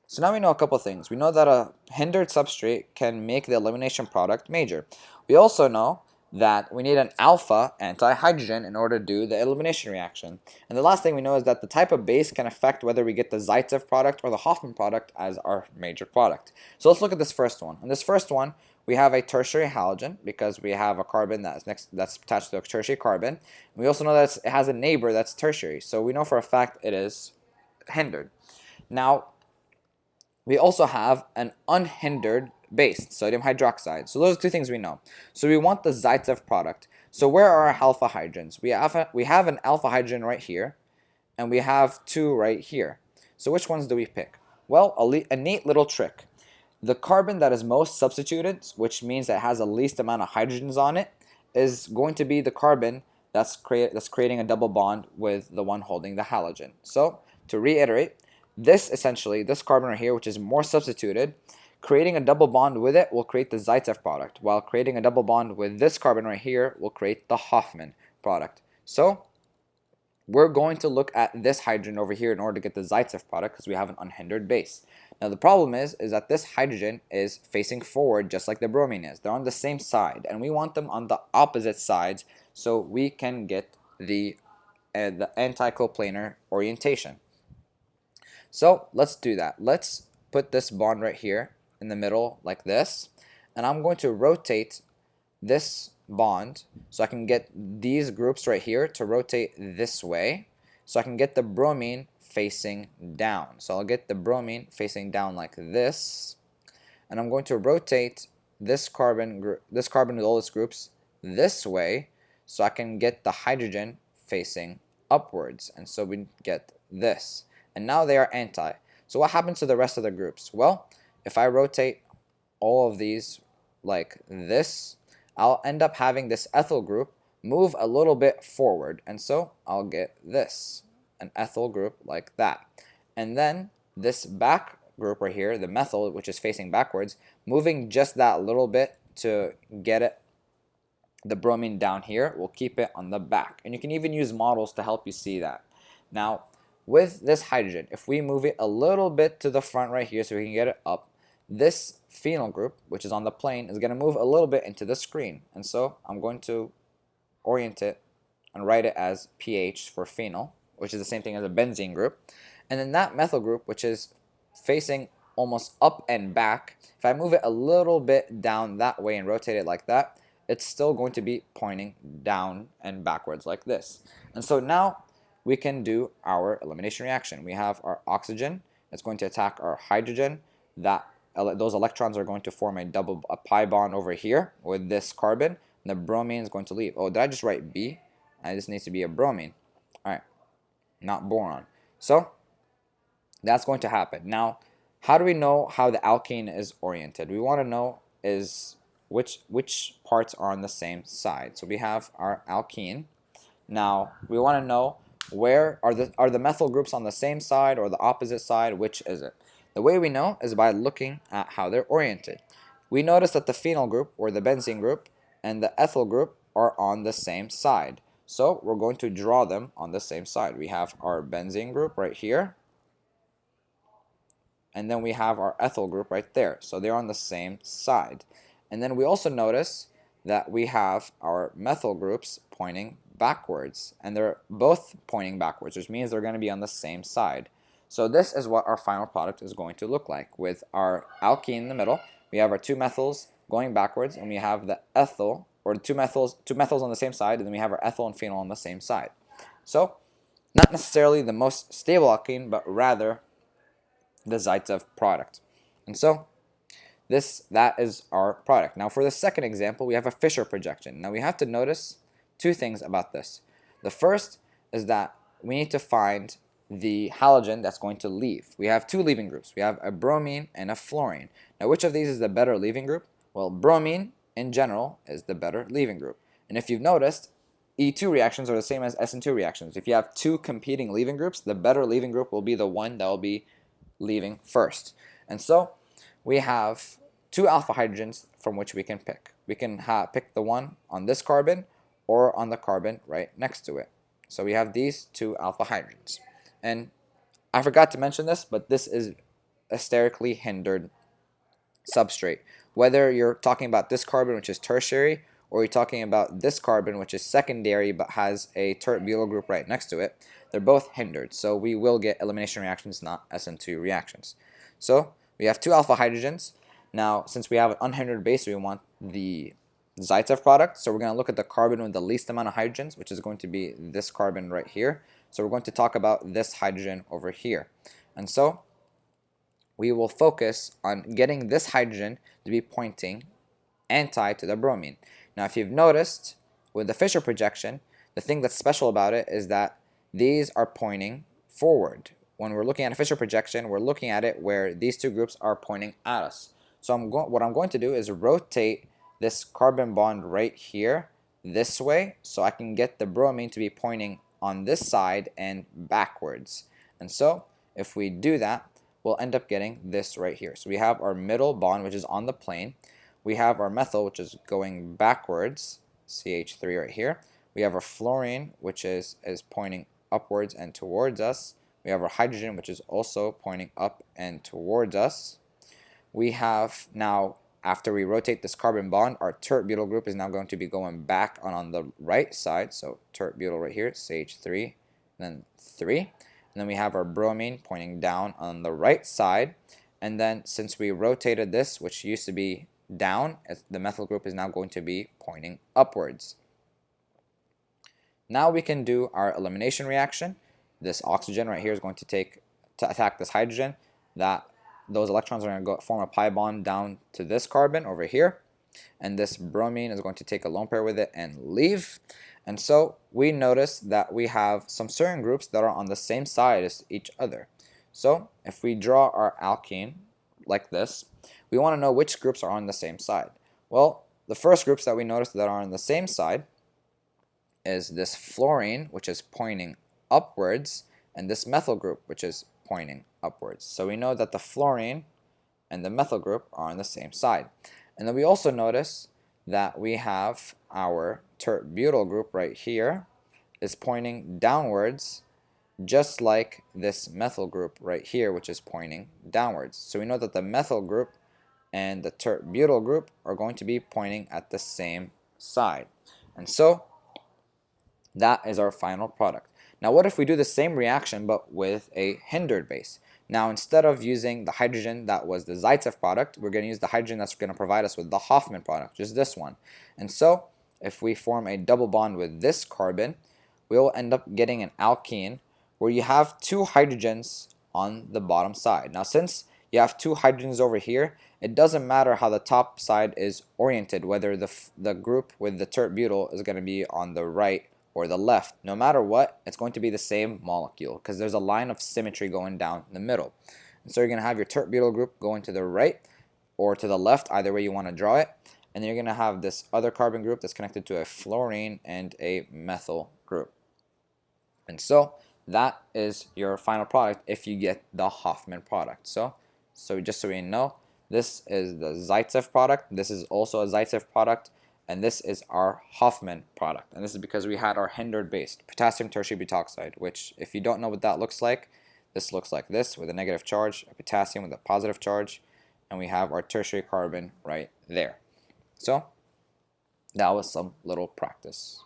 So now we know a couple things. We know that a hindered substrate can make the elimination product major. We also know that we need an alpha antihydrogen in order to do the elimination reaction. And the last thing we know is that the type of base can affect whether we get the Zaitsev product or the Hoffman product as our major product. So let's look at this first one. In this first one, we have a tertiary halogen because we have a carbon that's attached to a tertiary carbon. We also know that it has a neighbor that's tertiary. So we know for a fact it is hindered. Now, we also have an unhindered base, sodium hydroxide. So those are two things we know. So we want the Zaitsev product. So where are our alpha hydrogens? We have an alpha hydrogen right here, and we have two right here. So which ones do we pick? Well, a neat little trick. The carbon that is most substituted, which means that it has the least amount of hydrogens on it, is going to be the carbon that's creating a double bond with the one holding the halogen. So to reiterate, this carbon right here, which is more substituted, creating a double bond with it will create the Zaitsev product, while creating a double bond with this carbon right here will create the Hoffman product. So we're going to look at this hydrogen over here in order to get the Zaitsev product because we have an unhindered base. Now the problem is that this hydrogen is facing forward just like the bromine is. They're on the same side, and we want them on the opposite sides so we can get the anti-coplanar orientation. So let's do that. Let's put this bond right here in the middle like this, and I'm going to rotate this bond so I can get these groups right here to rotate this way so I can get the bromine facing down. So I'll get the bromine facing down like this, and I'm going to rotate this carbon with all its groups this way so I can get the hydrogen facing upwards, and so we get this. And now they are anti. So what happens to the rest of the groups? Well, if I rotate all of these like this, I'll end up having this ethyl group move a little bit forward, and so I'll get this, an ethyl group like that. And then this back group right here, the methyl, which is facing backwards, moving just that little bit to get the bromine down here, will keep it on the back. And you can even use models to help you see that. Now, with this hydrogen, if we move it a little bit to the front right here so we can get it up, this phenyl group, which is on the plane, is going to move a little bit into the screen. And so I'm going to orient it and write it as pH for phenyl, which is the same thing as a benzene group. And then that methyl group, which is facing almost up and back, if I move it a little bit down that way and rotate it like that, it's still going to be pointing down and backwards like this. And so now we can do our elimination reaction. We have our oxygen. It's going to attack our hydrogen. Those electrons are going to form a pi bond over here with this carbon. And the bromine is going to leave. Oh, did I just write B? This needs to be a bromine. All right, not boron. So that's going to happen. Now, how do we know how the alkene is oriented? We want to know is which parts are on the same side. So we have our alkene. Now we want to know where are the methyl groups on the same side or the opposite side? Which is it? The way we know is by looking at how they're oriented. We notice that the phenyl group or the benzene group and the ethyl group are on the same side. So we're going to draw them on the same side. We have our benzene group right here, and then we have our ethyl group right there. So they're on the same side. And then we also notice that we have our methyl groups pointing backwards, and they're both pointing backwards, which means they're going to be on the same side. So this is what our final product is going to look like. With our alkene in the middle, we have our two methyls going backwards, and we have the ethyl, or two methyls on the same side, and then we have our ethyl and phenyl on the same side. So not necessarily the most stable alkene, but rather the Zaitsev product. And so that is our product. Now for the second example, we have a Fischer projection. Now we have to notice two things about this. The first is that we need to find the halogen that's going to leave. We have two leaving groups. We have a bromine and a fluorine. Now which of these is the better leaving group? Well, bromine in general is the better leaving group. And if you've noticed, E2 reactions are the same as SN2 reactions. If you have two competing leaving groups, the better leaving group will be the one that will be leaving first. And so we have two alpha hydrogens from which we can pick. We can pick the one on this carbon or on the carbon right next to it. So we have these two alpha hydrogens. And I forgot to mention this, but this is asterically hindered substrate. Whether you're talking about this carbon, which is tertiary, or you're talking about this carbon, which is secondary but has a tert-butyl group right next to it, they're both hindered. So we will get elimination reactions, not SN2 reactions. So we have two alpha hydrogens. Now, since we have an unhindered base, we want the Zaitsev product. So we're going to look at the carbon with the least amount of hydrogens, which is going to be this carbon right here. So we're going to talk about this hydrogen over here. And so we will focus on getting this hydrogen to be pointing anti to the bromine. Now, if you've noticed, with the Fisher projection, the thing that's special about it is that these are pointing forward. When we're looking at a Fisher projection, we're looking at it where these two groups are pointing at us. So what I'm going to do is rotate this carbon bond right here this way, so I can get the bromine to be pointing on this side and backwards. And so if we do that, we'll end up getting this right here. So we have our middle bond, which is on the plane. We have our methyl, which is going backwards, CH3 right here. We have our fluorine, which is pointing upwards and towards us. We have our hydrogen, which is also pointing up and towards us. We have now, after we rotate this carbon bond, our tert-butyl group is now going to be going back on the right side. So tert-butyl right here, CH3, then 3. And then we have our bromine pointing down on the right side. And then since we rotated this, which used to be down, the methyl group is now going to be pointing upwards. Now we can do our elimination reaction. This oxygen right here is going to attack this hydrogen. Those electrons are going to go form a pi bond down to this carbon over here, and this bromine is going to take a lone pair with it and leave. And so we notice that we have some certain groups that are on the same side as each other. So if we draw our alkene like this, we want to know which groups are on the same side. Well, the first groups that we notice that are on the same side is this fluorine, which is pointing upwards, and this methyl group, which is pointing upwards. So we know that the fluorine and the methyl group are on the same side. And then we also notice that we have our tert-butyl group right here is pointing downwards, just like this methyl group right here, which is pointing downwards. So we know that the methyl group and the tert-butyl group are going to be pointing at the same side. And so that is our final product. Now what if we do the same reaction but with a hindered base? Now instead of using the hydrogen that was the Zaitsev product, we're going to use the hydrogen that's going to provide us with the Hofmann product, just this one. And so if we form a double bond with this carbon, we will end up getting an alkene where you have two hydrogens on the bottom side. Now since you have two hydrogens over here, it doesn't matter how the top side is oriented, whether the group with the tert-butyl is going to be on the right or the left. No matter what, it's going to be the same molecule because there's a line of symmetry going down in the middle. And so you're going to have your tert-butyl group going to the right or to the left, either way you want to draw it. And then you're going to have this other carbon group that's connected to a fluorine and a methyl group. And so that is your final product if you get the Hofmann product. So just so we know, this is the Zaitsev product. This is also a Zaitsev product. And this is our Hofmann product. And this is because we had our hindered base, potassium tertiary butoxide, which if you don't know what that looks like, this looks like this with a negative charge, a potassium with a positive charge, and we have our tertiary carbon right there. So that was some little practice.